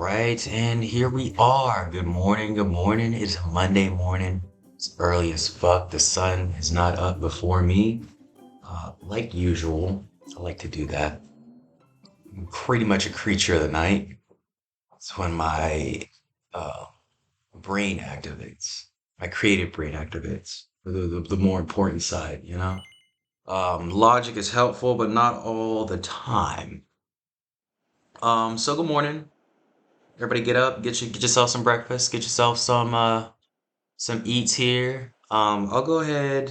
right, and here we are. Good morning, good morning. It's Monday morning. It's early as fuck. The sun is not up before me. Like usual, I like to do that. I'm pretty much a creature of the night. It's when my uh, brain activates. My creative brain activates. The more important side, you know? Logic is helpful, but not all the time. So good morning. Everybody get up, get yourself some breakfast, get yourself some eats here. I'll go ahead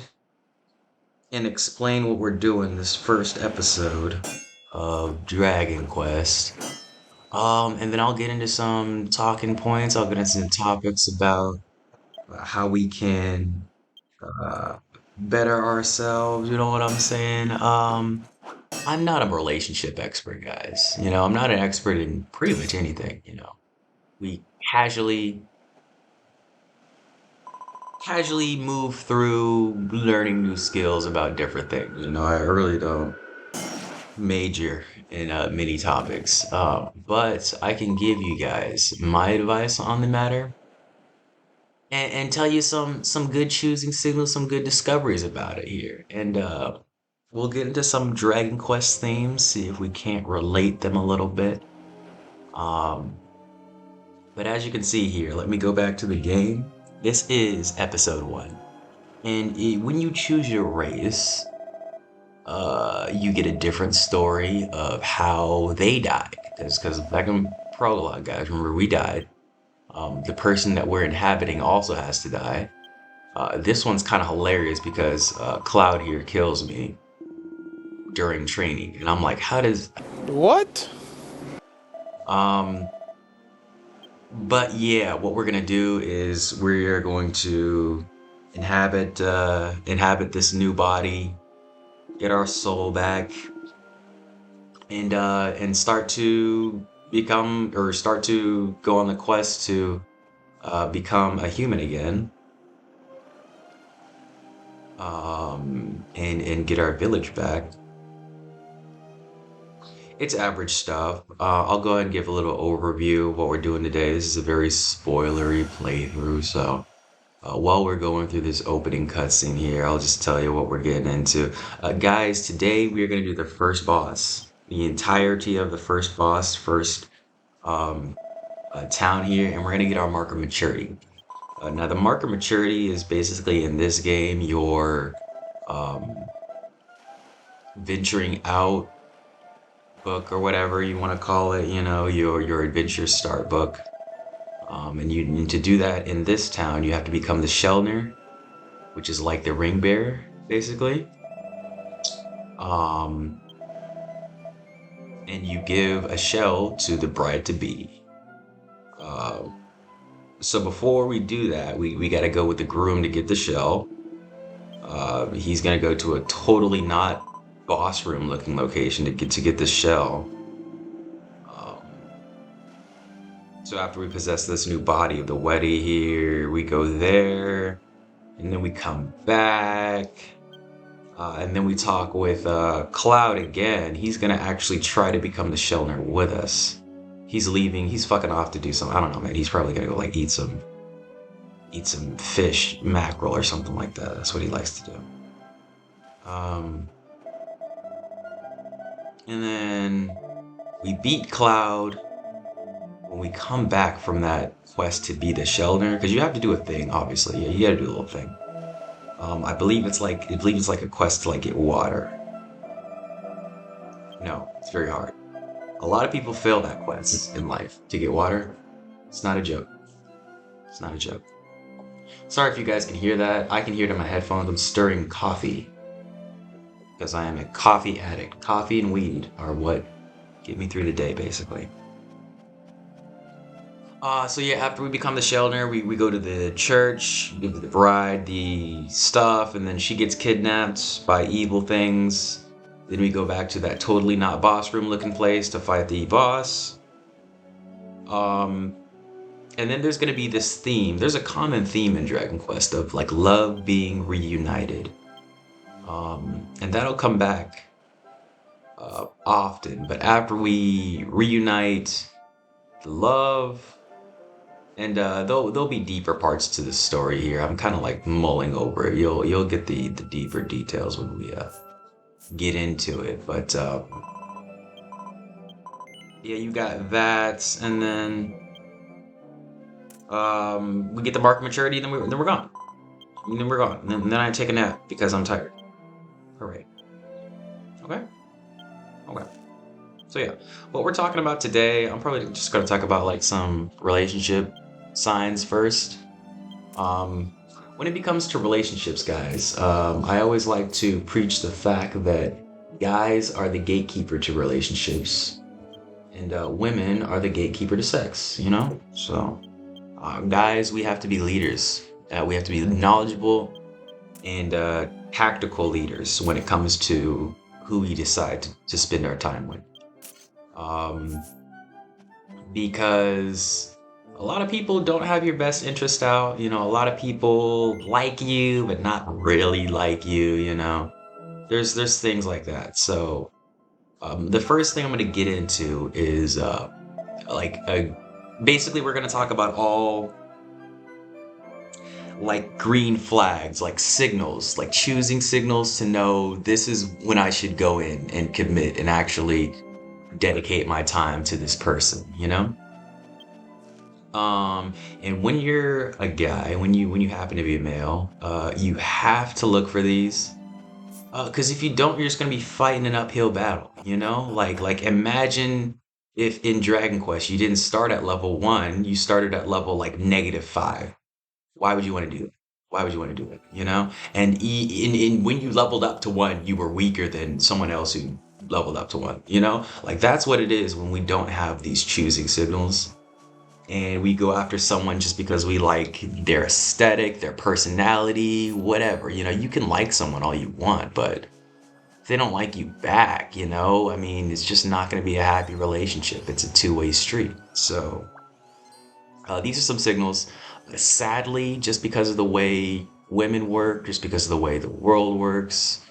and explain what we're doing this first episode of Dragon Quest. And then I'll get into some talking points. I'll get into some topics about how we can uh, better ourselves. You know what I'm saying? I'm not a relationship expert, guys. I'm not an expert in pretty much anything. We casually move through learning new skills about different things. I really don't major in many topics, but I can give you guys my advice on the matter and tell you some good choosing signals, some good discoveries about it here. And we'll get into some Dragon Quest themes, see if we can't relate them a little bit. Um, but as you can see here, let me go back to the game. This is episode one. And when you choose your race, you get a different story of how they died. Because back in prologue, guys, remember we died. The person that we're inhabiting also has to die. This one's kind of hilarious because Cloud here kills me during training, and I'm like, how does? What? Um, but yeah, what we're gonna do is we're going to inhabit this new body, get our soul back, and start to go on the quest to become a human again, and get our village back. It's average stuff. I'll go ahead and give a little overview of what we're doing today. This is a very spoilery playthrough, so while we're going through this opening cutscene here, I'll just tell you what we're getting into. Guys, today we are going to do the first boss, the entirety of the first boss, first um, town here, and we're going to get our marker maturity. Now, the marker maturity is basically in this game your um, venturing out book or whatever you want to call it. Your adventure start book. And you need to do that in this town. You have to become the Shellner, which is like the ring bearer, basically. Um, and you give a shell to the bride to be. Uh, so before we do that, we got to go with the groom to get the shell. He's gonna go to a totally not boss room looking location to get the shell. Um, so after we possess this new body of the Weddy here, we go there, and then we come back, and then we talk with Cloud again. He's gonna actually try to become the Shellner with us. He's leaving. He's fucking off to do something. I don't know, man. He's probably gonna go like eat some fish, mackerel, or something like that. That's what he likes to do. Um, and then we beat Cloud when we come back from that quest to be the Shellner, because you have to do a thing, obviously. Yeah, you gotta do a little thing. I believe it's like a quest to like get water. No, it's very hard. A lot of people fail that quest in life to get water. It's not a joke. It's not a joke. Sorry if you guys can hear that. I can hear it in my headphones. I'm stirring coffee because I am a coffee addict. Coffee and weed are what get me through the day, basically. So yeah, after we become the Shellner, we go to the church, give the bride the stuff, and then she gets kidnapped by evil things. Then we go back to that totally not boss room looking place to fight the boss. Um, and then there's gonna be this theme. There's a common theme in Dragon Quest of like love being reunited. And that'll come back often. But after we reunite, love, and there'll be deeper parts to the story here. I'm kind of like mulling over it. You'll get the deeper details when we get into it. But yeah, you got that, and then we get the mark of maturity, then we're gone. And then we're gone. And then I take a nap because I'm tired. Hooray. Okay. Okay. So yeah, what we're talking about today, I'm probably just gonna talk about like some relationship signs first. Um, when it comes to relationships, guys, I always like to preach the fact that guys are the gatekeeper to relationships, and women are the gatekeeper to sex. So guys, we have to be leaders. We have to be knowledgeable and tactical leaders when it comes to who we decide to spend our time with. Um, because a lot of people don't have your best interest out. A lot of people like you, but not really like you. There's things like that. So the first thing I'm going to get into is like basically we're going to talk about all like green flags, like signals, like choosing signals to know this is when I should go in and commit and actually dedicate my time to this person. And when you're a guy, when you happen to be a male, you have to look for these. Because if you don't, you're just gonna be fighting an uphill battle. Like imagine if in Dragon Quest you didn't start at level 1, you started at level like -5. Why would you want to do it? Why would you want to do it? And when you leveled up to 1, you were weaker than someone else who leveled up to 1. Like that's what it is when we don't have these choosing signals and we go after someone just because we like their aesthetic, their personality, whatever. You can like someone all you want, but if they don't like you back, I mean, it's just not going to be a happy relationship. It's a two-way street. So these are some signals. Sadly, just because of the way women work, just because of the way the world works,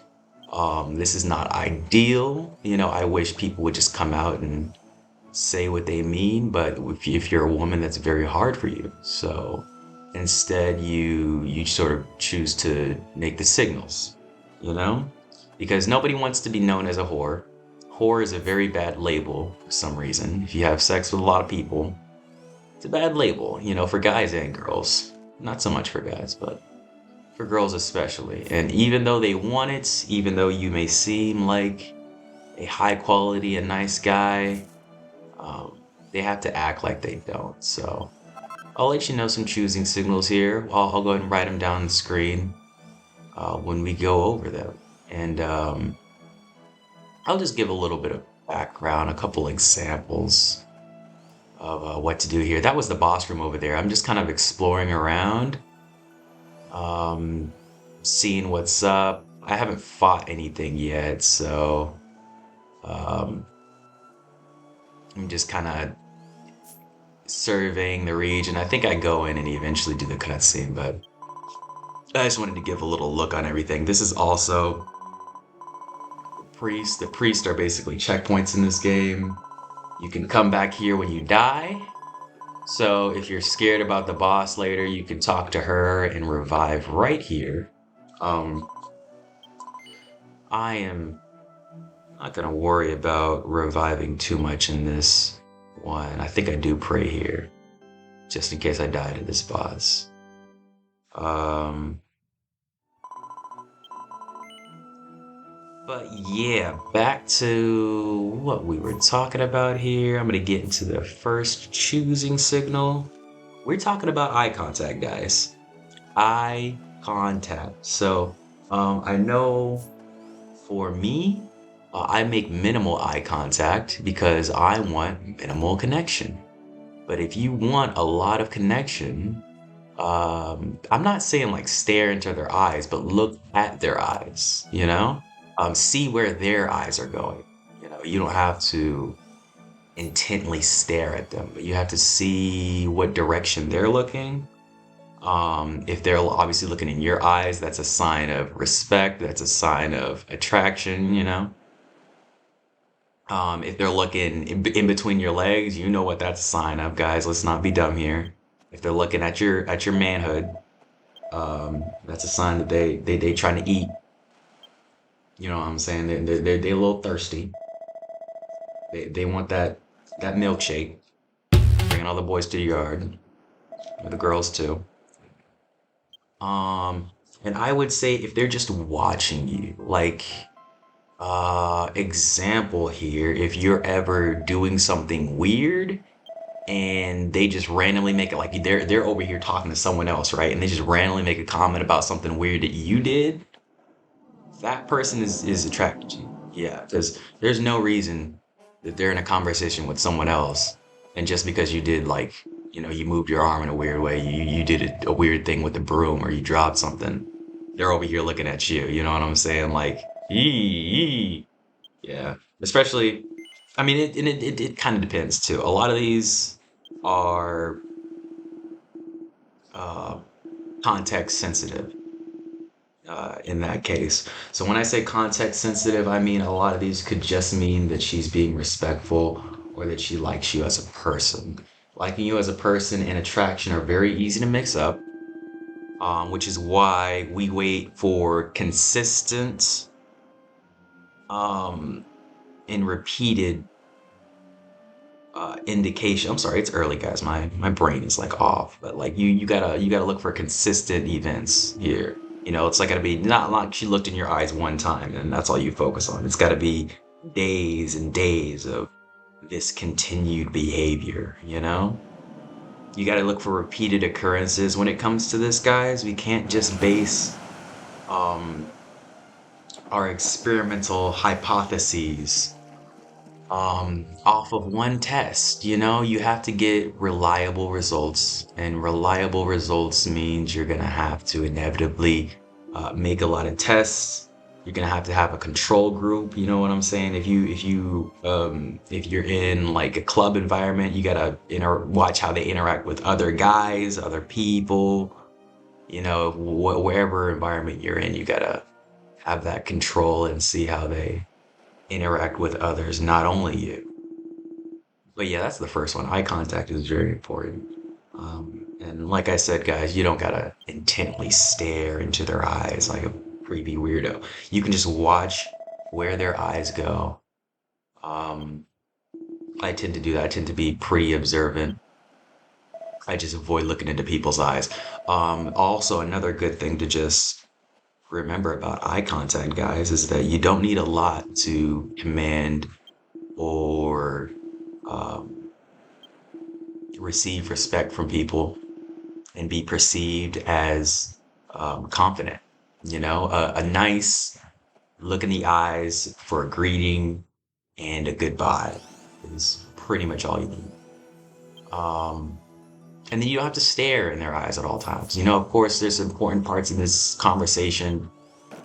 this is not ideal. I wish people would just come out and say what they mean, but if you're a woman, that's very hard for you. So instead, you sort of choose to make the signals, you know, because nobody wants to be known as a whore. Whore is a very bad label for some reason. If you have sex with a lot of people, it's a bad label, for guys and girls. Not so much for guys, but for girls especially. And even though they want it, even though you may seem like a high quality, a nice guy, they have to act like they don't. So I'll let you know some choosing signals here. I'll go ahead and write them down on the screen when we go over them. And I'll just give a little bit of background, a couple examples of what to do here. That was the boss room over there. I'm just kind of exploring around, seeing what's up. I haven't fought anything yet, so I'm just kind of surveying the region. I think I go in and eventually do the cutscene, but I just wanted to give a little look on everything. This is also priest. The priests are basically checkpoints in this game. You can come back here when you die. So if you're scared about the boss later, you can talk to her and revive right here. I am not gonna worry about reviving too much in this one. I think I do pray here, just in case I die to this boss. But yeah, back to what we were talking about here. I'm gonna get into the first choosing signal. We're talking about eye contact, guys. Eye contact. So, I know for me, I make minimal eye contact because I want minimal connection. But if you want a lot of connection, I'm not saying like stare into their eyes, but look at their eyes. See where their eyes are going. You don't have to intently stare at them, but you have to see what direction they're looking. If they're obviously looking in your eyes, that's a sign of respect, that's a sign of attraction. If they're looking in between your legs, you know what that's a sign of, guys. Let's not be dumb here. If they're looking at your manhood, that's a sign that they trying to eat. You know what I'm saying? They a little thirsty. They want that milkshake. Bringing all the boys to the yard, or the girls too. Um, and I would say if they're just watching you, like example here, if you're ever doing something weird and they just randomly make it like they're over here talking to someone else, right? And they just randomly make a comment about something weird that you did, that person is attracted to you. Yeah, because there's no reason that they're in a conversation with someone else, and just because you did like, you moved your arm in a weird way, you did a weird thing with the broom, or you dropped something, they're over here looking at you. You know what I'm saying? Like, ee, yeah. Especially, I mean, it kind of depends too. A lot of these are uh, context sensitive in that case. So when I say context sensitive, I mean a lot of these could just mean that she's being respectful or that she likes you as a person. Liking you as a person and attraction are very easy to mix up, which is why we wait for consistent um, and repeated indication. I'm sorry, it's early, guys. My brain is like off, but like you gotta look for consistent events here. It's like gotta be not like she looked in your eyes one time and that's all you focus on. It's gotta be days and days of this continued behavior. You gotta look for repeated occurrences when it comes to this, guys. We can't just base um our experimental hypotheses off of one test. You have to get reliable results, and reliable results means you're gonna have to inevitably make a lot of tests. You're gonna have to have a control group. You know what I'm saying? If you're in like a club environment, you gotta watch how they interact with other guys, other people. Wherever environment you're in, you gotta have that control and see how they interact with others, not only you. But yeah, that's the first one. Eye contact is very important. And like I said, guys, you don't gotta intently stare into their eyes like a creepy weirdo. You can just watch where their eyes go. Um, I tend to do that. I tend to be pretty observant. I just avoid looking into people's eyes. Also, another good thing to just remember about eye contact, guys, is that you don't need a lot to command or um, receive respect from people and be perceived as confident. A nice look in the eyes for a greeting and a goodbye is pretty much all you need. Um, and then you don't have to stare in their eyes at all times. Of course, there's important parts in this conversation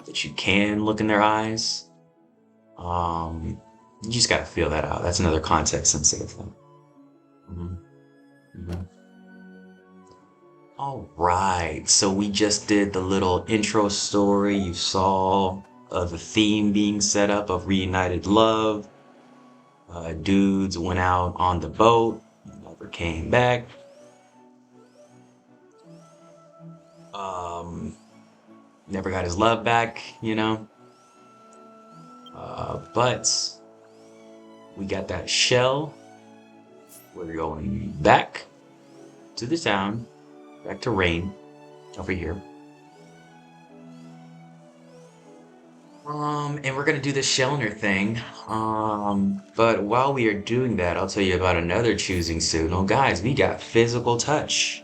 that you can look in their eyes. You just gotta feel that out. That's another context sensitive thing. hmm hmm All right, so we just did the little intro story. You saw the theme being set up of reunited love. Dudes went out on the boat, never came back. Um, Never got his love back. But we got that shell. We're going back to the town, back to Rain over here. And we're gonna do the Shellner thing. But while we are doing that, I'll tell you about another choosing signal. Guys, we got physical touch.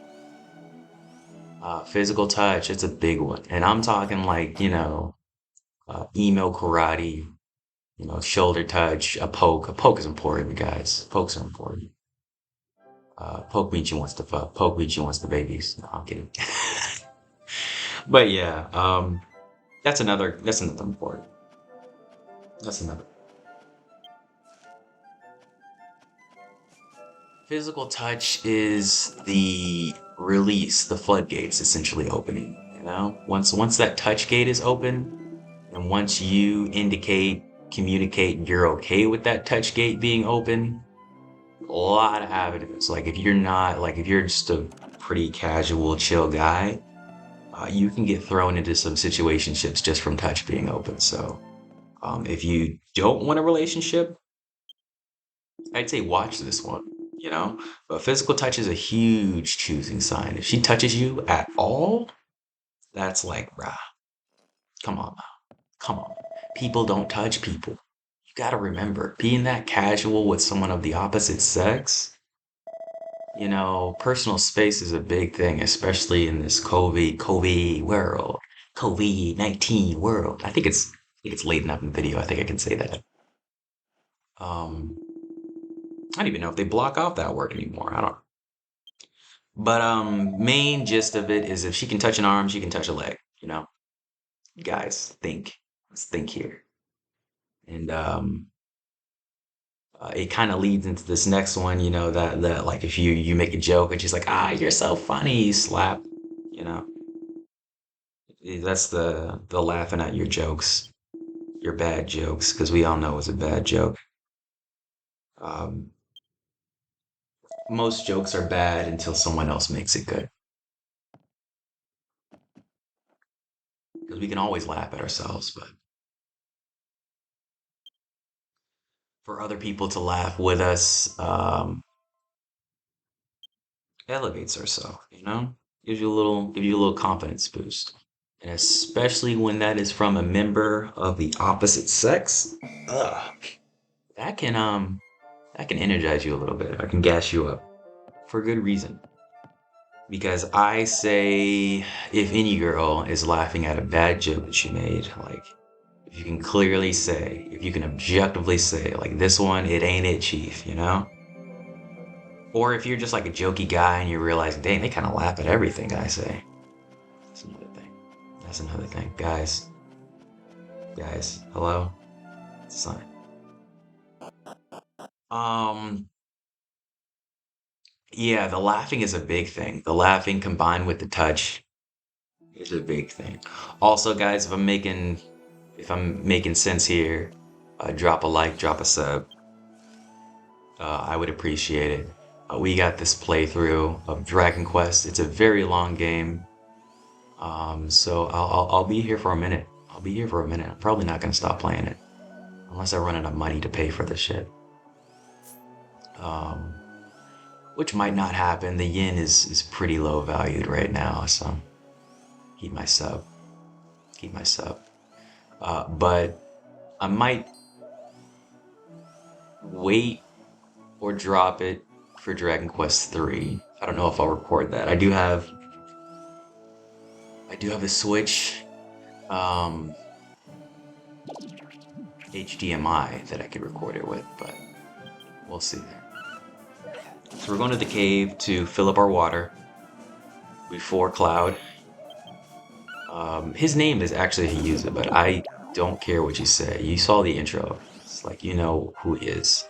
Physical touch, it's a big one. And I'm talking like, emo karate, shoulder touch, a poke. A poke is important, guys. Pokes are important. Poke means you wants to fuck. Poke means you wants the babies. No, I'm kidding. But yeah, that's another important. That's another. Physical touch is the release, the floodgates essentially opening. Once that touch gate is open, and once you indicate communicate you're okay with that touch gate being open, a lot of avenues. Like if you're not, like if you're just a pretty casual, chill guy, you can get thrown into some situationships just from touch being open. So if you don't want a relationship, I'd say watch this one, you know? But physical touch is a huge choosing sign. If she touches you at all, that's like, rah, come on, come on. People don't touch people. You gotta remember, being that casual with someone of the opposite sex, personal space is a big thing, especially in this COVID world, COVID-19 world. I think it's late enough in the video. I think I can say that. Um, I don't even know if they block off that word anymore. I don't. But main gist of it is if she can touch an arm, she can touch a leg. Guys, think. Let's think here. And it kind of leads into this next one. That like if you make a joke and she's like, you're so funny, you slap. You know, that's the laughing at your jokes, your bad jokes, because we all know it's a bad joke. Um, most jokes are bad until someone else makes it good, because we can always laugh at ourselves, but for other people to laugh with us, elevates ourselves, gives you a little confidence boost. And especially when that is from a member of the opposite sex, ugh, that can that can energize you a little bit. I can gas you up for good reason. Because I say if any girl is laughing at a bad joke that she made, like if you can clearly say, if you can objectively say, like this one, it ain't it, chief, Or if you're just like a jokey guy and you realize, dang, they kind of laugh at everything I say. That's another thing. That's another thing. Guys, hello? It's a sign. Um, yeah, the laughing is a big thing. The laughing combined with the touch is a big thing. Also, guys, if I'm making sense here, drop a like, drop a sub. I would appreciate it. We got this playthrough of Dragon Quest. It's a very long game. So I'll be here for a minute. I'll be here for a minute. I'm probably not gonna stop playing it unless I run out of money to pay for this shit. Um, which might not happen. The yen is pretty low valued right now, so keep my sub. Keep my sub. But I might wait or drop it for Dragon Quest 3. I don't know if I'll record that. I do have a Switch um HDMI that I could record it with, but we'll see. So we're going to the cave to fill up our water before Cloud. His name is actually he used it, but I don't care what you say. You saw the intro. It's like you know who he is.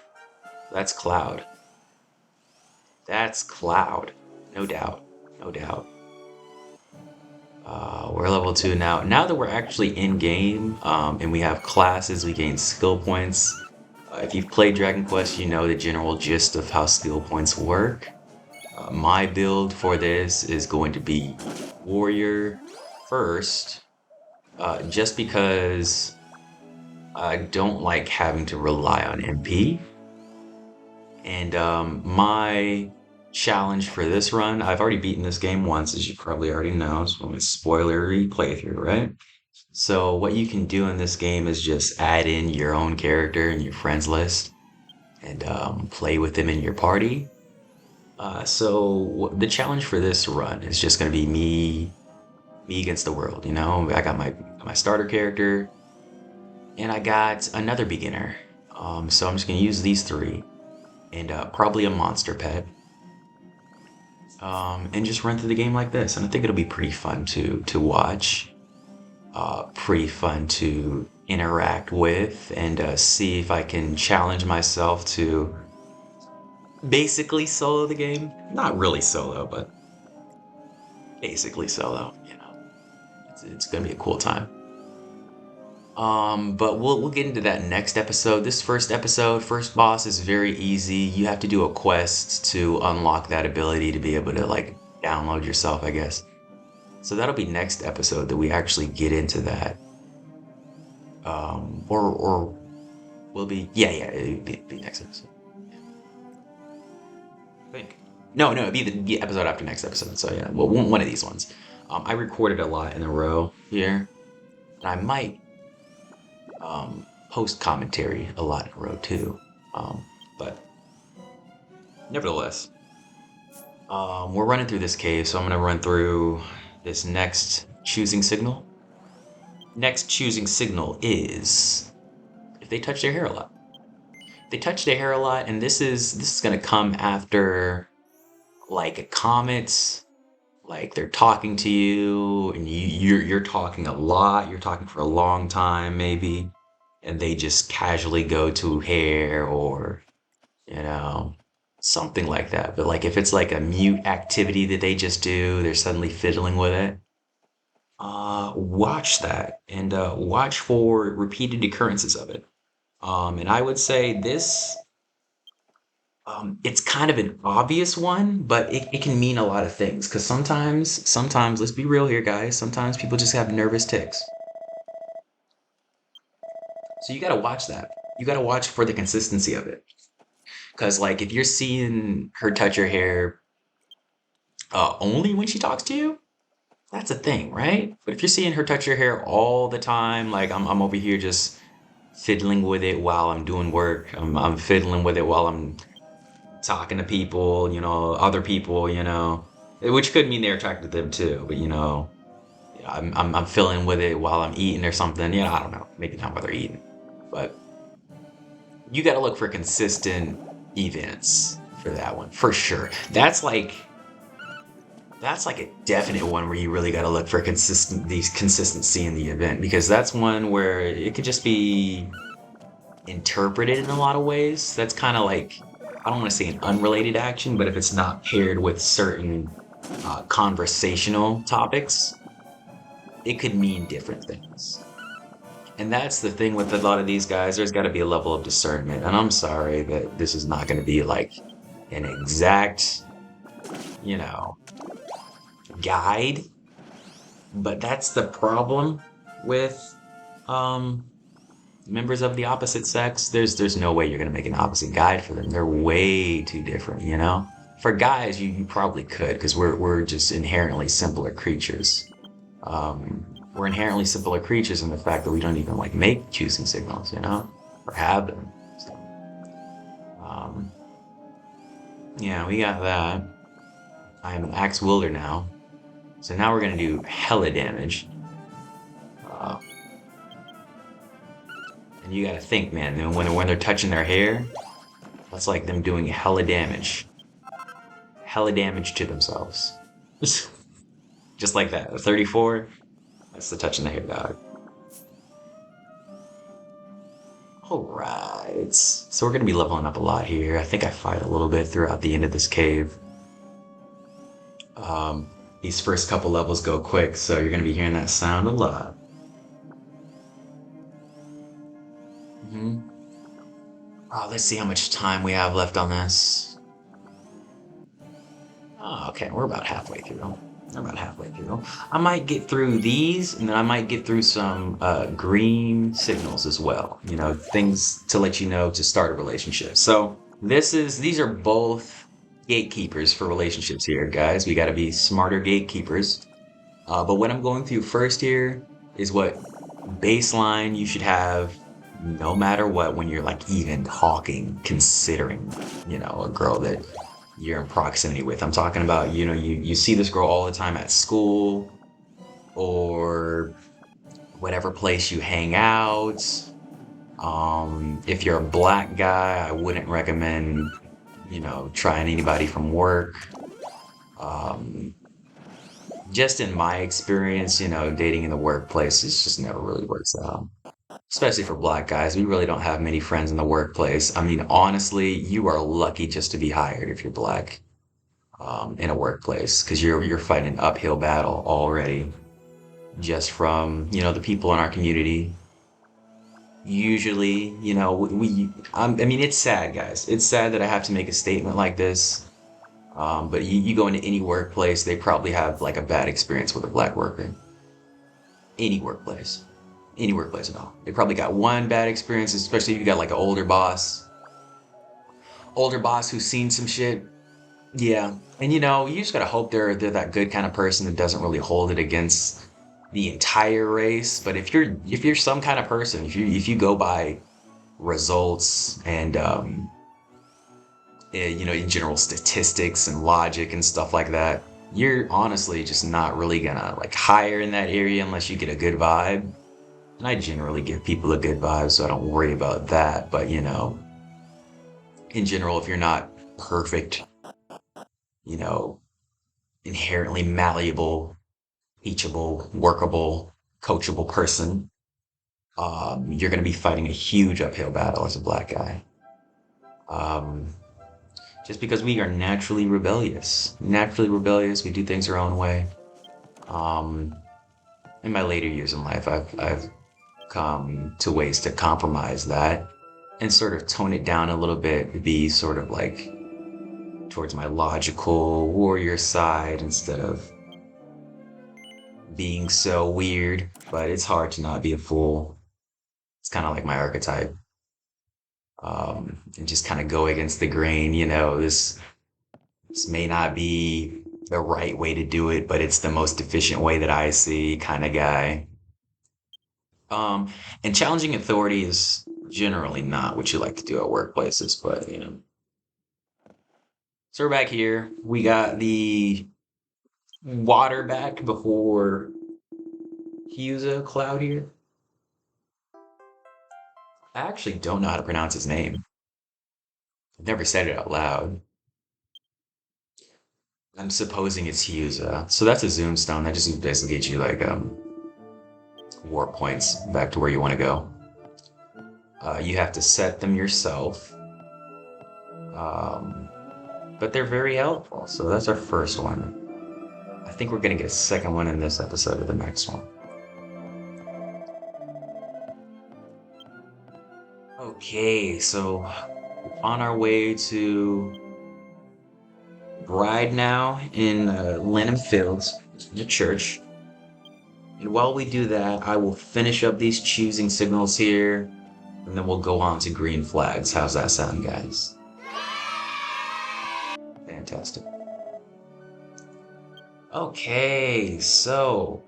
That's Cloud. That's Cloud. No doubt. No doubt. We're level 2 now. Now that we're actually in game, and we have classes, we gain skill points. If you've played Dragon Quest, you know the general gist of how skill points work. My build for this is going to be Warrior first, just because I don't like having to rely on MP. And my challenge for this run, I've already beaten this game once, as you probably already know, so it's a spoilery playthrough, right? So what you can do in this game is just add in your own character in your friends list and play with them in your party. So the challenge for this run is just going to be me against the world. I got my starter character, and I got another beginner. So I'm just going to use these three, and probably a monster pet, and just run through the game like this. And I think it'll be pretty fun to watch, pretty fun to interact with, and see if I can challenge myself to basically solo the game. Not really solo, but basically solo. It's gonna be a cool time. But we'll get into that next episode. This first episode, first boss is very easy. You have to do a quest to unlock that ability to be able to like download yourself, I guess. So that'll be next episode that we actually get into that. Or will be it'll be next episode. I think. No, it'd be the episode after next episode. So yeah, well, one of these ones. I recorded a lot in a row here, and I might post commentary a lot in a row too. But nevertheless, we're running through this cave, so I'm gonna run through this next choosing signal. Next choosing signal is if they touch their hair a lot. They touch their hair a lot, and this is gonna come after like a comet, like they're talking to you, and you're talking a lot. You're talking for a long time, maybe, and they just casually go to hair or you know something like that. But like if it's like a mute activity that they just do, they're suddenly fiddling with it. Watch that and watch for repeated occurrences of it. And I would say this, it's kind of an obvious one, but it can mean a lot of things. Because sometimes, let's be real here, guys. Sometimes people just have nervous tics. So you gotta watch that. You gotta watch for the consistency of it. Because like if you're seeing her touch her hair only when she talks to you, that's a thing, right? But if you're seeing her touch her hair all the time, like I'm over here just fiddling with it while I'm doing work. I'm fiddling with it while I'm talking to people, other people, which could mean they're attracted to them too. But I'm fiddling with it while I'm eating or something. I don't know. Maybe not while they're eating, but you got to look for consistent events for that one for sure. That's like a definite one where you really got to look for consistency in the event because that's one where it could just be interpreted in a lot of ways. That's kind of like I don't want to say an unrelated action, but if it's not paired with certain conversational topics, it could mean different things. And that's the thing with a lot of these guys. There's got to be a level of discernment. And I'm sorry that this is not going to be like an exact, you know, guide, but that's the problem with members of the opposite sex. There's no way you're gonna make an opposite guide for them. They're way too different. For guys, you probably could because we're just inherently simpler creatures. We're inherently simpler creatures in the fact that we don't even like make choosing signals, or have them. So, um, yeah, we got that. I am an axe wielder now. So now we're gonna do hella damage. Uh, and you gotta think, man, when they're touching their hair, that's like them doing hella damage. Hella damage to themselves. Just like that. A 34, that's the touching the hair, dog. Alright. So we're gonna be leveling up a lot here. I think I fight a little bit throughout the end of this cave. These first couple levels go quick, so you're gonna be hearing that sound a lot. hmm Oh, let's see how much time we have left on this. Oh, okay, we're about halfway through. We're about halfway through. I might get through these, and then I might get through some green signals as well. Things to let you know to start a relationship. So these are both gatekeepers for relationships here, guys. We got to be smarter gatekeepers. But what I'm going through first here is what baseline you should have no matter what when you're like even talking, considering, a girl that you're in proximity with. I'm talking about, you see this girl all the time at school or whatever place you hang out. If you're a black guy, I wouldn't recommend, trying anybody from work. Um, just in my experience, dating in the workplace, it just never really works out. Especially for black guys, we really don't have many friends in the workplace. I mean, honestly, you are lucky just to be hired if you're black in a workplace because you're fighting an uphill battle already just from the people in our community. Usually, I mean, it's sad, guys. It's sad that I have to make a statement like this. But you go into any workplace, they probably have like a bad experience with a black worker. Any workplace. Any workplace at all. They probably got one bad experience, especially if you got like an older boss. Older boss who's seen some shit. Yeah. And you just gotta hope they're that good kind of person that doesn't really hold it against the entire race. But if you're some kind of person, if you go by results and in general statistics and logic and stuff like that, you're honestly just not really gonna like hire in that area unless you get a good vibe. And I generally give people a good vibe, so I don't worry about that. But in general, if you're not perfect, you know, inherently malleable, teachable, workable, coachable person, you're gonna be fighting a huge uphill battle as a black guy. Um, just because we are naturally rebellious. Naturally rebellious, we do things our own way. Um, in my later years in life, I've come to ways to compromise that and sort of tone it down a little bit, be sort of like towards my logical warrior side instead of being so weird. But it's hard to not be a fool. It's kind of like my archetype. And just kind of go against the grain. This may not be the right way to do it, but it's the most efficient way that I see, kind of guy. Um, and challenging authority is generally not what you like to do at workplaces, but So we're back here. We got the water back before Huza Cloud here. I actually don't know how to pronounce his name. I've never said it out loud. I'm supposing it's Huza. So that's a zoom stone. That just basically gets you like warp points back to where you want to go. You have to set them yourself. Um, but they're very helpful. So that's our first one. I think we're gonna get a second one in this episode of the next one. Okay, so on our way to Bride now in Lenham Fields, the church. And while we do that, I will finish up these choosing signals here, and then we'll go on to green flags. How's that sound, guys? Fantastic. Okay, so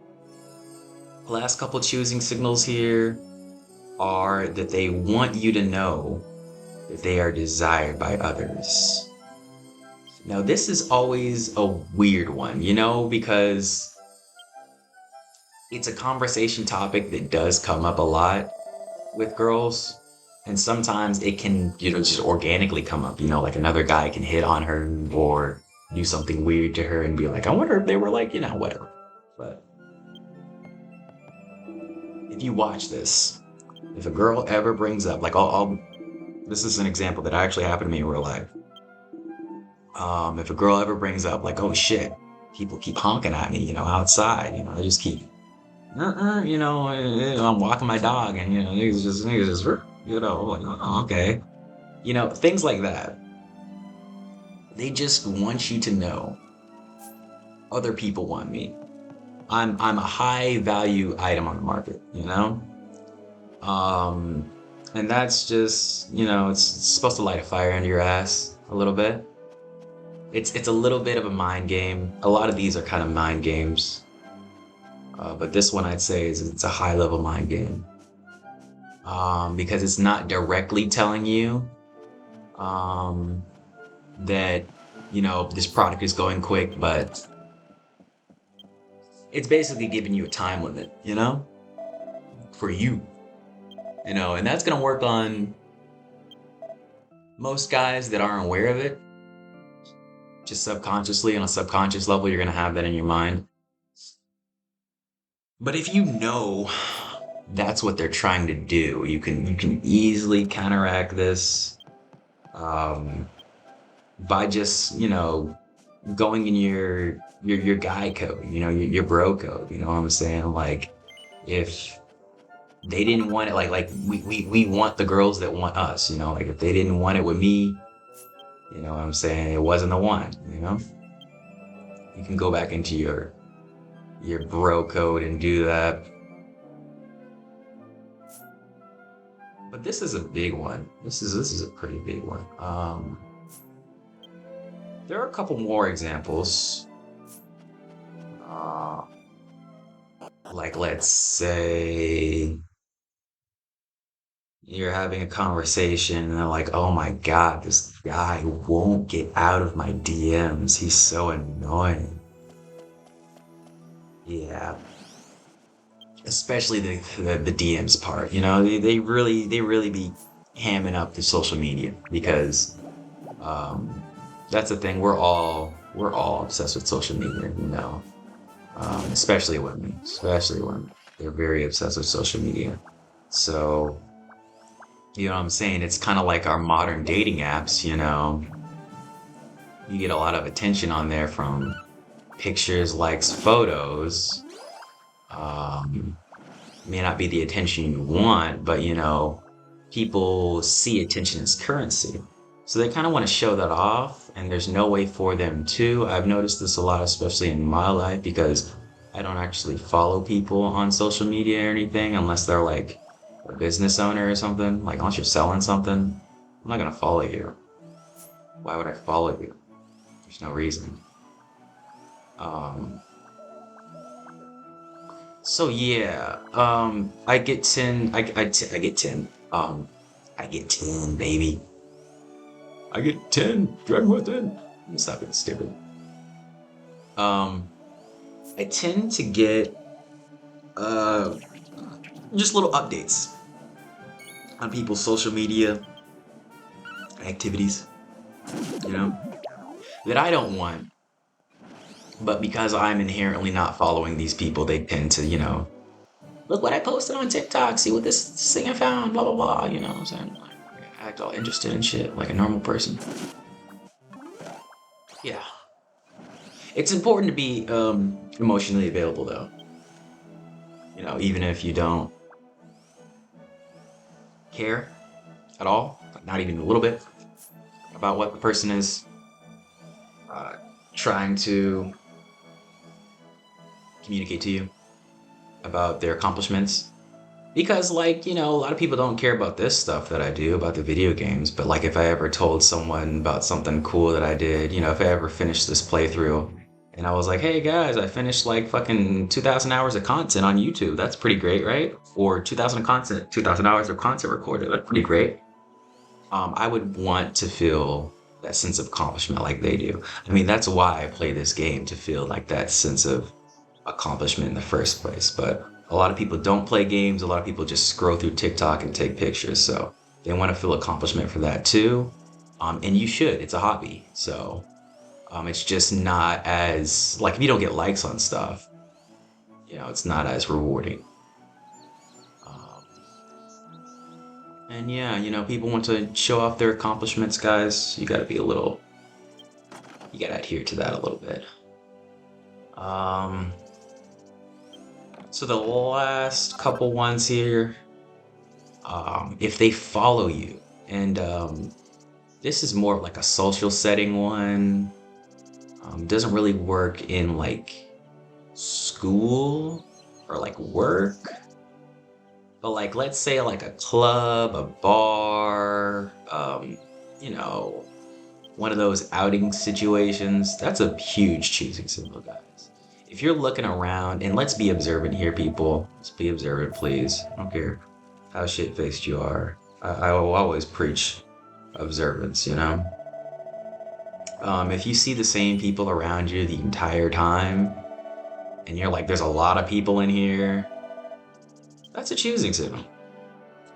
last couple choosing signals here are that they want you to know that they are desired by others. Now, this is always a weird one, because it's a conversation topic that does come up a lot with girls. And sometimes it can, just organically come up, like another guy can hit on her or do something weird to her and be like, I wonder if they were like, whatever. But if you watch this, if a girl ever brings up, like, this is an example that actually happened to me in real life. If a girl ever brings up, like, oh shit, people keep honking at me, outside, they just keep, I'm walking my dog and, niggas just, like, oh, okay. Things like that. They just want you to know other people want me. I'm a high value item on the market, and that's just, it's supposed to light a fire under your ass a little bit. It's a little bit of a mind game. A lot of these are kind of mind games. But this one I'd say it's a high level mind game. Because it's not directly telling you that, this product is going quick, but it's basically giving you a time limit, for you. And that's gonna work on most guys that aren't aware of it. Just subconsciously, on a subconscious level, you're gonna have that in your mind. But if you know that's what they're trying to do, you can easily counteract this by just, going in your guy code, your bro code, you know what I'm saying? Like, if they didn't want it. Like we want the girls that want us, you know. Like if they didn't want it with me, you know what I'm saying, it wasn't the one, you know. You can go back into your bro code and do that. But this is a big one. This is a pretty big one. There are a couple more examples. Uh, like let's say you're having a conversation and they're like, "Oh my God, this guy won't get out of my DMs. He's so annoying." Yeah, especially the DMs part. You know, they really be hamming up the social media because um, that's the thing. We're all obsessed with social media. You know, especially women. Especially women. They're very obsessed with social media. So you know what I'm saying? It's kind of like our modern dating apps. You know, you get a lot of attention on there from pictures, likes, photos. Um, may not be the attention you want, but you know, people see attention as currency. So they kind of want to show that off, and there's no way for them to. I've noticed this a lot, especially in my life, because I don't actually follow people on social media or anything unless they're like a business owner or something. Like, unless you're selling something, I'm not gonna follow you. Why would I follow you? There's no reason. Um, So yeah, I get 10. I get 10. I get 10, baby. I get 10. Dragon Ball 10. Stop being stupid. Um, I tend to get uh just little updates on people's social media activities, you know, that I don't want, but because I'm inherently not following these people, they tend to, you know, look what I posted on TikTok, see what this thing I found, blah blah blah, you know what I'm saying? Like, act all interested in shit like a normal person. Yeah. It's important to be emotionally available though. You know, even if you don't care at all, like not even a little bit about what the person is uh, trying to communicate to you about their accomplishments. Because, like, you know, a lot of people don't care about this stuff that I do, about the video games. But, like, if I ever told someone about something cool that I did, you know, if I ever finished this playthrough and I was like, hey guys, I finished like fucking 2,000 hours of content on YouTube. That's pretty great, right? Or 2,000 hours of content recorded. That's pretty great. I would want to feel that sense of accomplishment like they do. I mean, that's why I play this game, to feel like that sense of accomplishment in the first place. But a lot of people don't play games. A lot of people just scroll through TikTok and take pictures. So they want to feel accomplishment for that too. And you should. It's a hobby. So it's just not as, like, if you don't get likes on stuff, you know, it's not as rewarding. Um, and yeah, you know, people want to show off their accomplishments, guys. You got to be a little, you got to adhere to that a little bit. Um, so the last couple ones here, if they follow you, and this is more of like a social setting one, doesn't really work in like school or like work, but like let's say like a club, a bar, you know, one of those outing situations. That's a huge choosing symbol, guys. If you're looking around, and let's be observant here, people. Let's be observant, please. I don't care how shit-faced you are. I will always preach observance, you know? If you see the same people around you the entire time, and you're like, there's a lot of people in here, that's a choosing signal.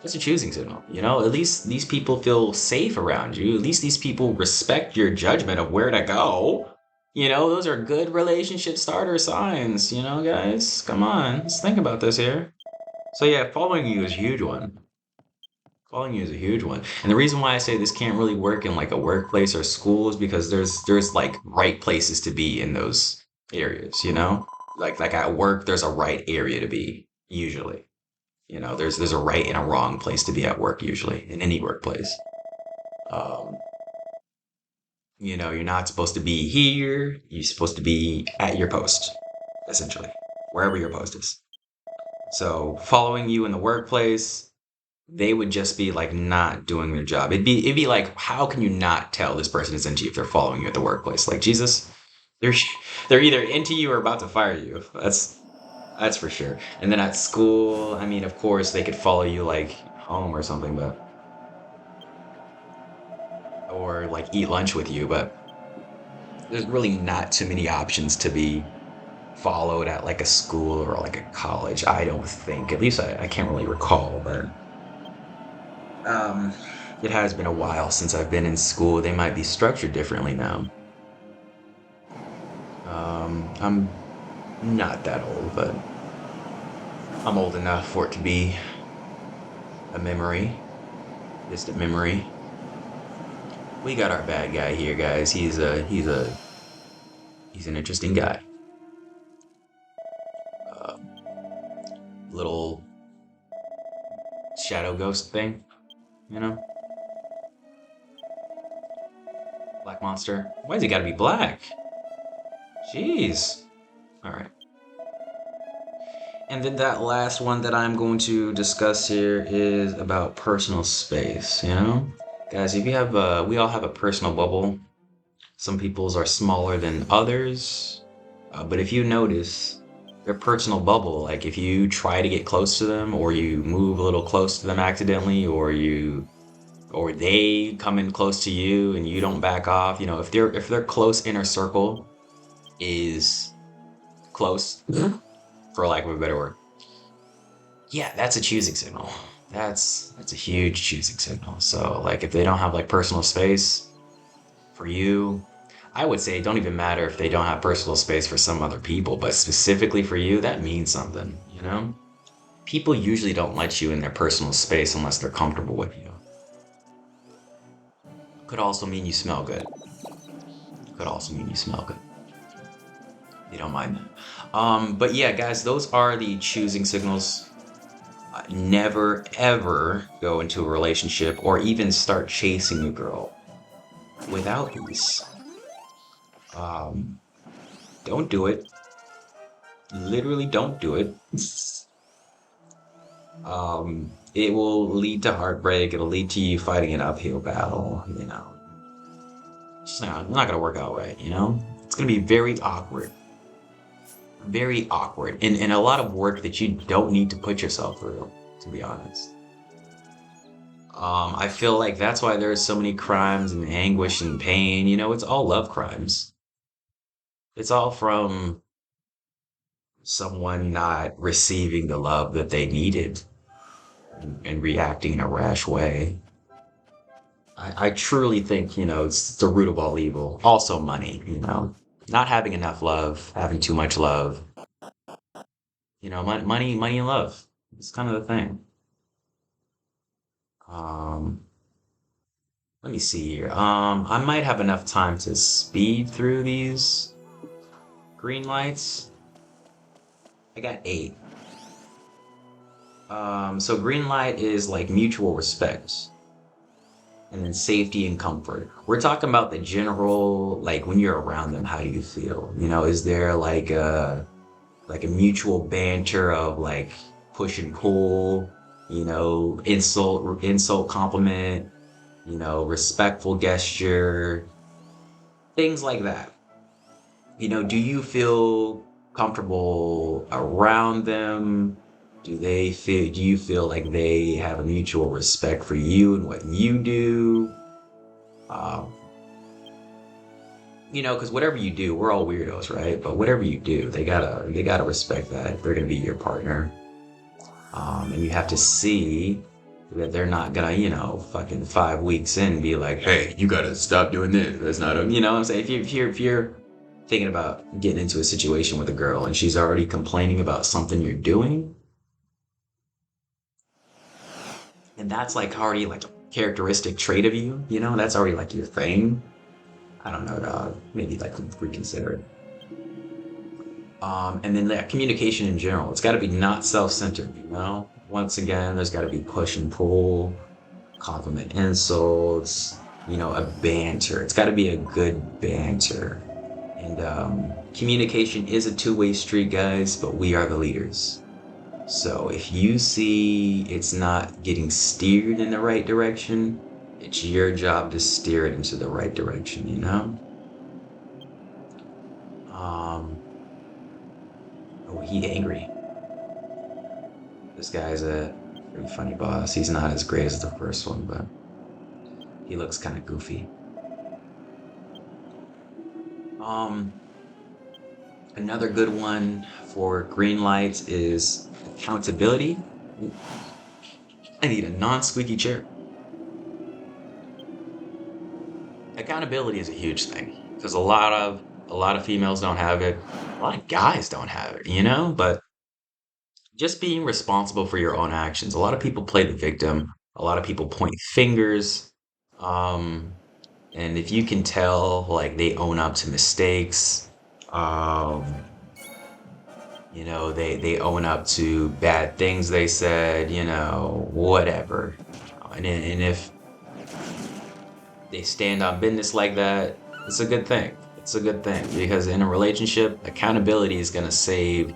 That's a choosing signal. You know, at least these people feel safe around you. At least these people respect your judgment of where to go. You know, those are good relationship starter signs, you know, guys. Come on, let's think about this here. So yeah, following you is a huge one. Following you is a huge one. And the reason why I say this can't really work in like a workplace or school is because there's like right places to be in those areas, you know? Like at work there's a right area to be, usually. There's a right and a wrong place to be at work usually in any workplace. Um, you're not supposed to be here. You're supposed to be at your post, essentially, wherever your post is. So following you in the workplace, they would just be like not doing their job. It'd be like, how can you not tell this person is into you if they're following you at the workplace? Like Jesus, they're they're either into you or about to fire you. That's for sure. And then at school, I mean, of course, they could follow you like home or something, but or like eat lunch with you, but there's really not too many options to be followed at like a school or like a college. I don't think. At least I can't really recall, but um, it has been a while since I've been in school. They might be structured differently now. I'm not that old, but I'm old enough for it to be a memory, distant memory. We got our bad guy here, guys. He's an interesting guy. Uh, Little shadow ghost thing, you know? Black monster. Why's he gotta be black? Jeez. Alright. And then that last one that I'm going to discuss here is about personal space, you know? Guys, if you have we all have a personal bubble. Some people's are smaller than others. But if you notice their personal bubble, like if you try to get close to them or you move a little close to them accidentally or they come in close to you and you don't back off, if their close inner circle is close, for lack of a better word. Yeah, that's a choosing signal. That's a huge choosing signal. So like if they don't have like personal space for you, I would say it don't even matter if they don't have personal space for some other people, but specifically for you, that means something, you know? People usually don't let you in their personal space unless they're comfortable with you. Could also mean you smell good. Could also mean you smell good. You don't mind that. But yeah, guys, those are the choosing signals. Never ever go into a relationship or even start chasing a girl without these. Um, don't do it. Literally, don't do it. It will lead to heartbreak. It'll lead to you fighting an uphill battle. It's just not gonna work out right. It's gonna be very awkward. Very awkward, and a lot of work that you don't need to put yourself through, to be honest. I feel like that's why there's so many crimes and anguish and pain. It's all love crimes. It's all from someone not receiving the love that they needed and reacting in a rash way. I truly think, it's the root of all evil. Also money. Not having enough love, having too much love. Money and love. It's kind of the thing. Um, Let me see here. I might have enough time to speed through these green lights. I got 8. So green light is like mutual respect, and then safety and comfort. We're talking about the general, like when you're around them, how do you feel? Is there like a mutual banter of like push and pull, insult, compliment, respectful gesture, things like that. Do you feel comfortable around them? Do you feel like they have a mutual respect for you and what you do? Um, because whatever you do, we're all weirdos, right? But whatever you do, they gotta respect that if they're gonna be your partner. And you have to see that they're not gonna, fucking 5 weeks in be like, hey, you gotta stop doing this. That's not you know what I'm saying? If you're thinking about getting into a situation with a girl and she's already complaining about something you're doing, and that's like already like a characteristic trait of you, that's already like your thing. I don't know, dog. Maybe like reconsider it. And then communication in general. It's got to be not self-centered, Once again, there's got to be push and pull, compliment insults, a banter. It's got to be a good banter. And communication is a two-way street, guys, but we are the leaders. So if you see it's not getting steered in the right direction, it's your job to steer it into the right direction, you know? Um, oh, he angry. This guy's a pretty funny boss. He's not as great as the first one, but he looks kind of goofy. Um, Another good one for green lights is accountability. I need a non-squeaky chair. Accountability is a huge thing because a lot of females don't have it. A lot of guys don't have it, But just being responsible for your own actions. A lot of people play the victim. A lot of people point fingers. Um, and if you can tell, like they own up to mistakes, um, they own up to bad things they said, whatever. And if they stand on business like that, it's a good thing. It's a good thing because in a relationship, accountability is going to save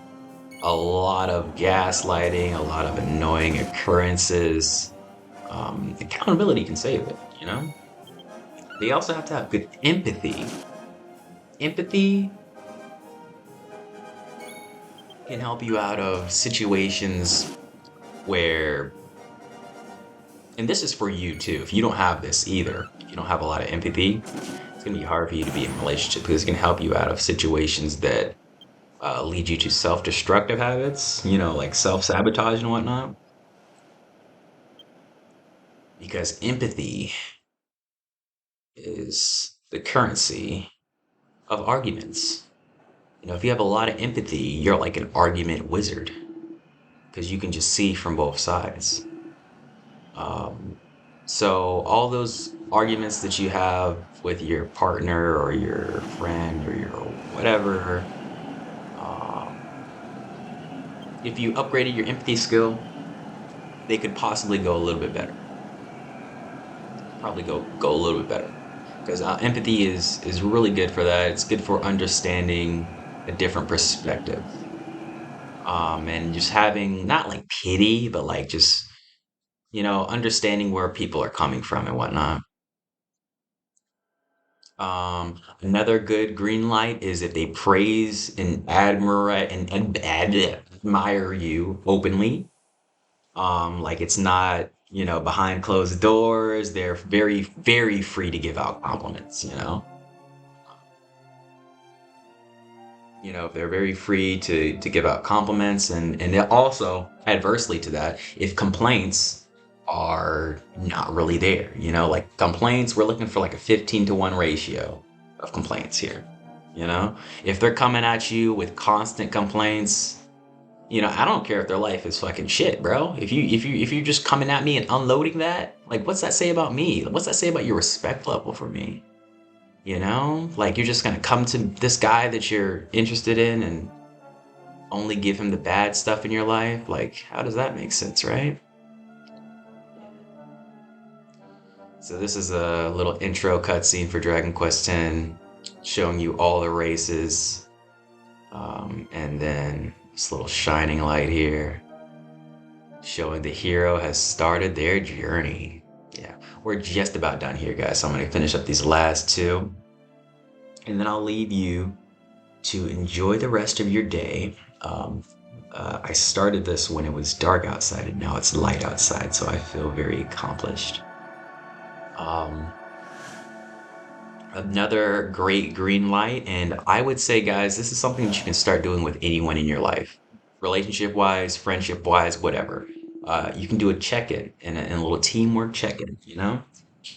a lot of gaslighting, a lot of annoying occurrences. Accountability can save it, They also have to have good empathy. Empathy can help you out of situations where, and this is for you too, if you don't have this either, if you don't have a lot of empathy, it's going to be hard for you to be in a relationship because it can help you out of situations that lead you to self-destructive habits, like self-sabotage and whatnot. Because empathy is the currency of arguments. If you have a lot of empathy, you're like an argument wizard because you can just see from both sides. Um, so all those arguments that you have with your partner or your friend or your whatever, um, if you upgraded your empathy skill, they could possibly go a little bit better. Probably go a little bit better because empathy is really good for that. It's good for understanding a different perspective, and just having not like pity, but like just understanding where people are coming from and whatnot. Another good green light is if they praise and admire you openly. Like it's not, behind closed doors. They're very, very free to give out compliments. They're very free to give out compliments and then also adversely to that, if complaints are not really there, like complaints, we're looking for like a 15-to-1 ratio of complaints here. If they're coming at you with constant complaints, I don't care if their life is fucking shit, bro. If you're just coming at me and unloading that, like what's that say about me? What's that say about your respect level for me? Like you're just gonna come to this guy that you're interested in and only give him the bad stuff in your life? Like, how does that make sense, right? So this is a little intro cutscene for Dragon Quest X, showing you all the races, and then this little shining light here, showing the hero has started their journey. Yeah, we're just about done here, guys. So I'm gonna finish up these last two, and then I'll leave you to enjoy the rest of your day. I started this when it was dark outside, and now it's light outside, so I feel very accomplished. Um, Another great green light, and I would say, guys, this is something that you can start doing with anyone in your life, relationship wise, friendship wise, whatever. You can do a check-in and a little teamwork check-in,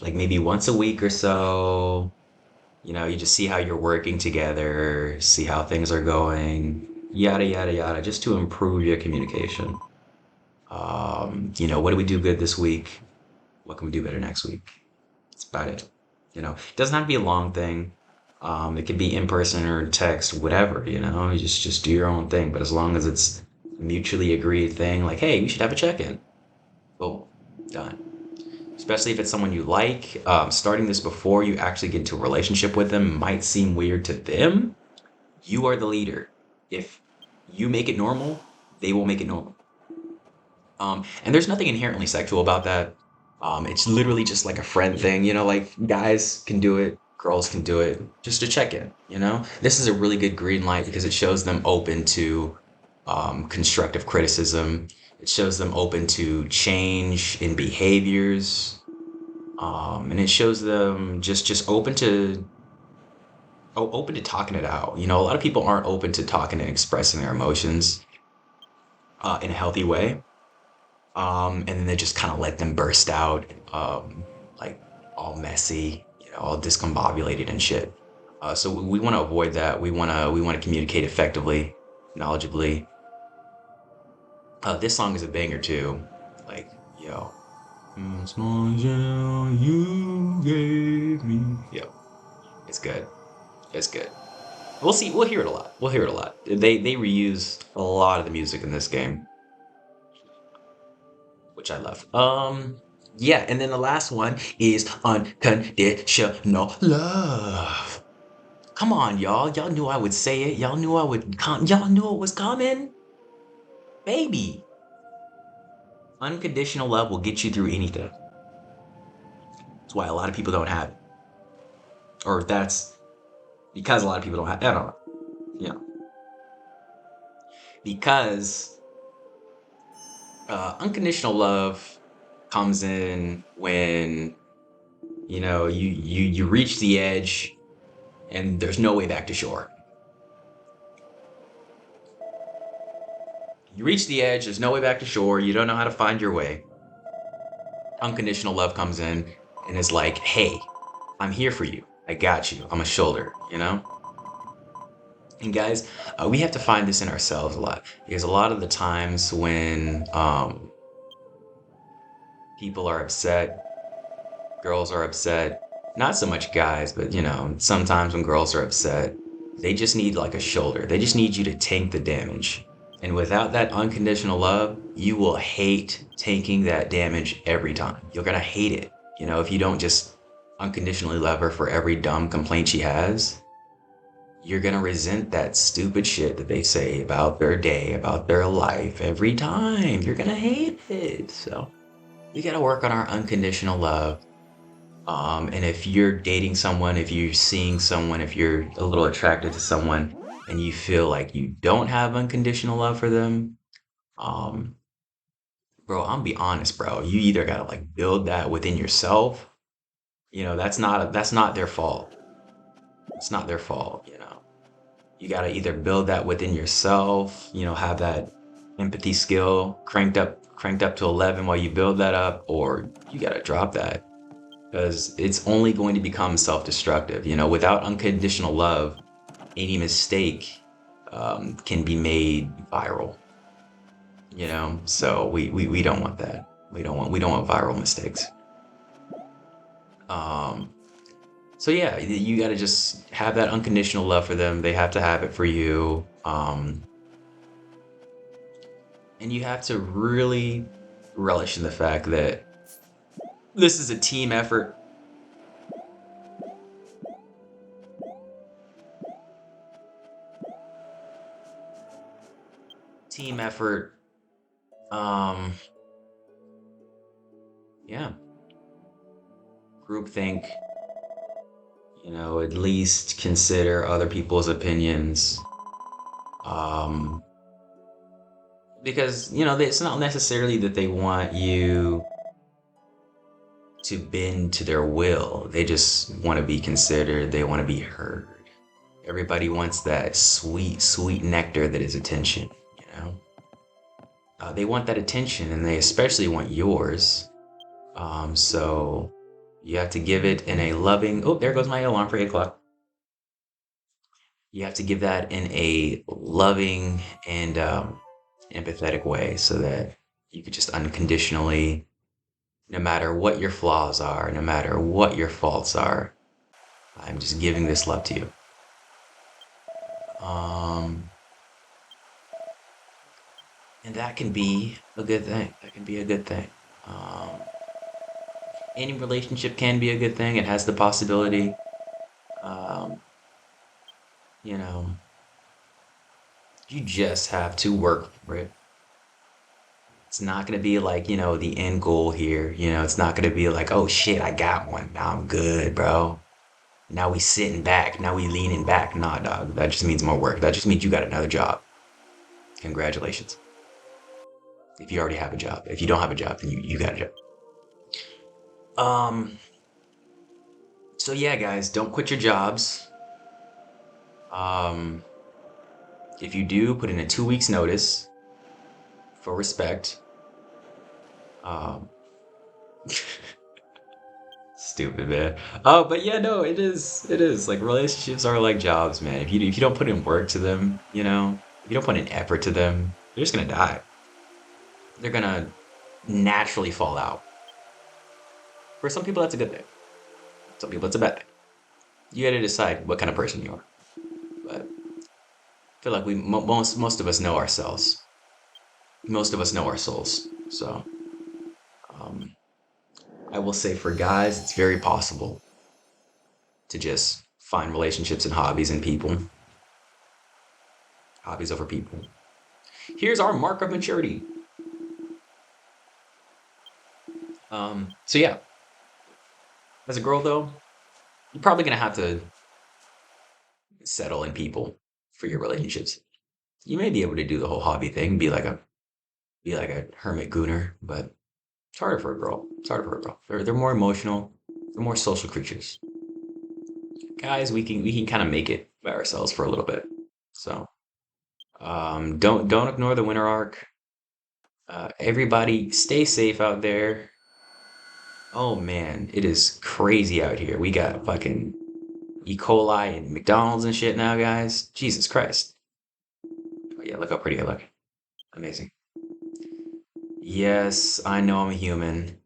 like maybe once a week or so. You just see how you're working together, see how things are going, yada yada yada, just to improve your communication. What do we do good this week? What can we do better next week? That's about it. It doesn't have to be a long thing. It could be in person or text, whatever. You just do your own thing. But as long as it's mutually agreed thing, like, hey, we should have a check-in. Boom, done. Especially if it's someone you like. Starting this before you actually get into a relationship with them might seem weird to them. You are the leader. If you make it normal, they will make it normal. And there's nothing inherently sexual about that. It's literally just like a friend thing, like guys can do it, girls can do it, just to check in. This is a really good green light because it shows them open to constructive criticism. It shows them open to change in behaviors. And it shows them just open to talking it out. A lot of people aren't open to talking and expressing their emotions in a healthy way. And then they just kind of let them burst out, like all messy, all discombobulated and shit. So we want to avoid that. We want to communicate effectively, knowledgeably. This song is a banger too. Like, yo, small gel you gave me. Yo, it's good. It's good. We'll see. We'll hear it a lot. We'll hear it a lot. They reuse a lot of the music in this game, which I love. Yeah, and then the last one is unconditional love. Come on, y'all. Y'all knew I would say it. Y'all knew I would y'all knew it was coming. Baby. Unconditional love will get you through anything. That's why a lot of people don't have it. Or that's because a lot of people don't have it. I don't know. Yeah. Because unconditional love comes in when you reach the edge and there's no way back to shore. You reach the edge, there's no way back to shore, you don't know how to find your way. Unconditional love comes in and is like, hey, I'm here for you. I got you. I'm a shoulder. And guys, we have to find this in ourselves a lot because a lot of the times when people are upset, girls are upset, not so much guys, but sometimes when girls are upset, they just need like a shoulder. They just need you to tank the damage. And without that unconditional love, you will hate taking that damage every time. You're gonna hate it. If you don't just unconditionally love her for every dumb complaint she has, you're gonna resent that stupid shit that they say about their day, about their life every time. You're gonna hate it. So we gotta work on our unconditional love. And if you're dating someone, if you're seeing someone, if you're a little attracted to someone and you feel like you don't have unconditional love for them, um, bro, I'm be honest, bro. You either gotta like build that within yourself. That's not their fault. It's not their fault. You gotta either build that within yourself, have that empathy skill cranked up to 11 while you build that up, or you gotta drop that. Because it's only going to become self-destructive. Without unconditional love, any mistake can be made viral. So we don't want that. We don't want viral mistakes. Um, so yeah, you got to just have that unconditional love for them. They have to have it for you, and you have to really relish in the fact that this is a team effort. Team effort. Um, yeah, groupthink. At least consider other people's opinions. Um, because it's not necessarily that they want you to bend to their will. They just want to be considered. They want to be heard. Everybody wants that sweet, sweet nectar that is attention. You know, they want that attention, and they especially want yours. So you have to give it in a loving. Oh, there goes my alarm for 8 o'clock. You have to give that in a loving and empathetic way, so that you could just unconditionally, no matter what your flaws are, no matter what your faults are, I'm just giving this love to you. Um, And that can be a good thing. That can be a good thing. Um, any relationship can be a good thing. It has the possibility. Um, you know, you just have to work for it. It's not gonna be like, the end goal here. It's not gonna be like, oh shit, I got one. Now I'm good, bro. Now we sitting back. Now we leaning back. Nah, dog. That just means more work. That just means you got another job. Congratulations. If you already have a job. If you don't have a job, then you got a job. Um, so yeah, guys, don't quit your jobs. Um, if you do, put in a 2 weeks notice for respect. Um, stupid, man. Oh, but yeah, no, it is. It is. Like relationships are like jobs, man. If you don't put in work to them, if you don't put in effort to them, they're just gonna die. They're gonna naturally fall out. For some people, that's a good thing. Some people, it's a bad thing. You got to decide what kind of person you are. But I feel like most of us know ourselves. Most of us know our souls. So um, I will say for guys, it's very possible to just find relationships and hobbies and people. Hobbies over people. Here's our mark of maturity. So yeah, as a girl though, you're probably gonna have to settle in people for your relationships. You may be able to do the whole hobby thing, be like a hermit gooner, but it's harder for a girl. It's harder for a girl. They're more emotional. They're more social creatures. Guys, we can kind of make it by ourselves for a little bit. So don't ignore the winter arc. Everybody, stay safe out there. Oh man, it is crazy out here. We got fucking E. coli and McDonald's and shit now, guys. Jesus Christ. Oh, yeah, look how pretty I look. Amazing. Yes, I know I'm a human.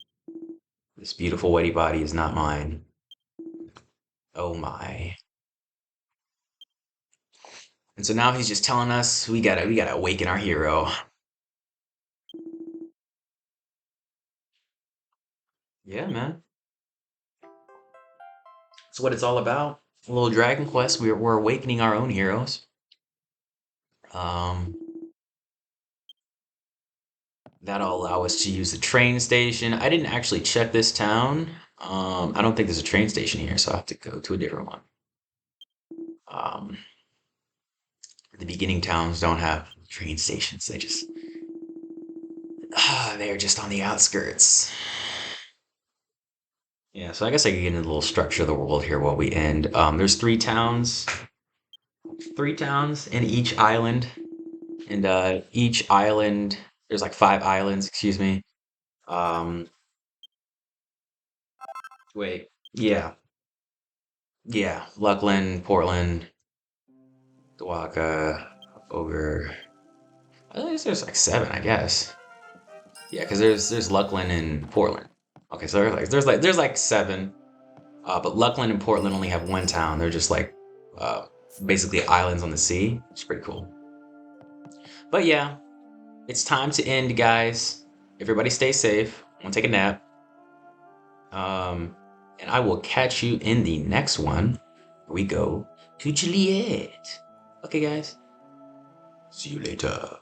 This beautiful whitey body is not mine. Oh my. And so now he's just telling us we gotta awaken our hero. Yeah, man. That's what it's all about. A little Dragon Quest. We're awakening our own heroes. Um, that'll allow us to use the train station. I didn't actually check this town. I don't think there's a train station here, so I have to go to a different one. Um, the beginning towns don't have train stations. They're just on the outskirts. Yeah, so I guess I could get into the little structure of the world here while we end. There's three towns in each island, and each island there's like 5 islands, excuse me. Um, wait, yeah, yeah, Luckland, Portland, Dwaka, Ogre. I think there's like 7, I guess. Yeah, because there's Luckland and Portland. Okay, so there's like 7. But Luckland and Portland only have one town. They're just like uh, basically islands on the sea. It's pretty cool. But yeah, it's time to end, guys. Everybody stay safe. I'm gonna take a nap. Um, and I will catch you in the next one. We go to Juliet. Okay, guys. See you later.